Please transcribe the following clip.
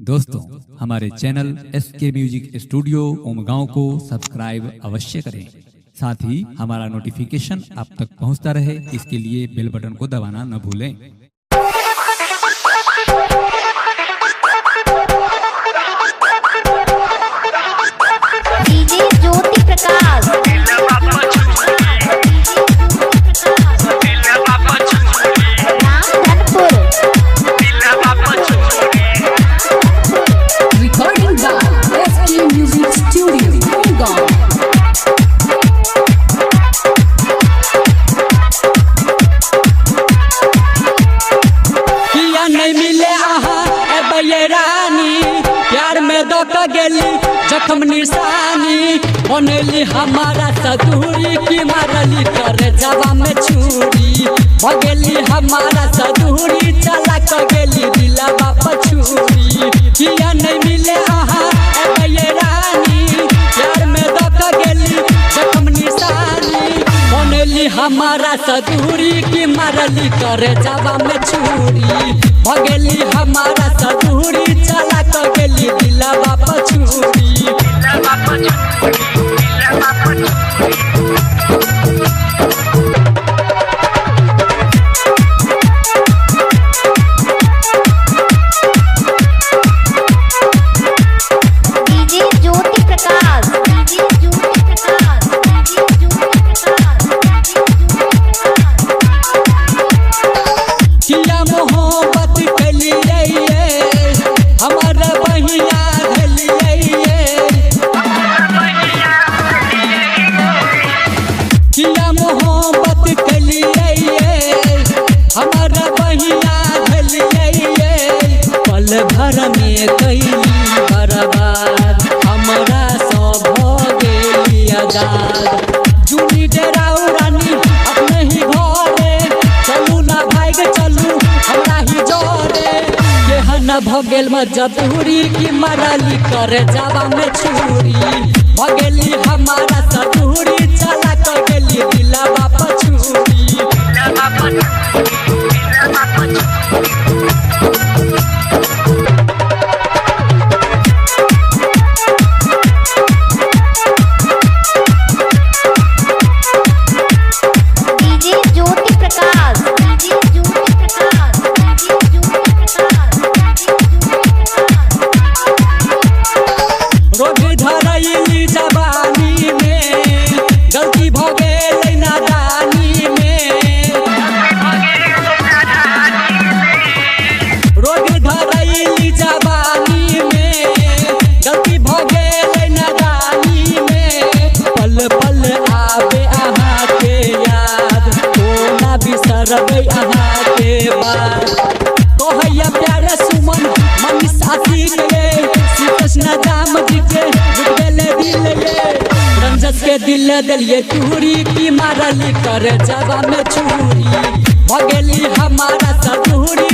दोस्तों हमारे channel SK music studio Umgaon को सब्सक्राइब अवश्य करें। साथ ही हमारा नोटिफिकेशन आप तक पहुंचता रहे, इसके लिए बेल बटन को दबाना न भूलें। DJ Jyoti Prakash Recording by SK Music Studio, Umegaon. किया नहीं मिले आहा ए बैरानी, प्यार में दौक गेली जख्म निशानी। बनली हमारा सदूरी की मारली कर जवा में छुरी। भगेली हमारा सदूरी चला कर गेली दिलवा पछूरी। किया नहीं मिले आहा ए बैरानी, प्यार में दौक गेली जख्म निशानी। बनली हमारा सदूरी की मारली कर जवा में छुरी। भगेली हमारा सदूरी चला कर गेली दिलवा पछूरी। DJ Jyoti Prakash DJ Jyoti Prakash DJ Jyoti Prakash किया मोहब्बत कलिए हमारा बहिया धलिए। किया मोहब्बत कलिए हमारा बहिया धलिए। पल भर में कैली बर्बाद, हमरा सब हो गेली आजाद। जूनी डेराऊ रानी अपने ही घरे, चलू ना भाग चलू हमरा ही जोरे। केहन भगेल मजदूरी की मरली कर जावा में छुरी। भगेली हमारा सदूरी चला कर गेली दिलवा पछूरी। DJ Jyoti Prakash DJ Jyoti Prakash DJ Jyoti Prakash रोग धरैली जवानी में, गलती भ गेलै नादानी में। रोग धरैली जवानी में, गलती भ गेलै नादानी में। पल पल आवे अहाँ के याद, कोना बिसरबै अहाँ के बात। कहैया प्यारे सुमन मनीष आशिक ये, श्री कृष्ण दाम जी के डूबेले दिल ये। रंजस के दिल दलिए टूरी की मारली कर जवा में छुरी। भगेली हमारा सदूरी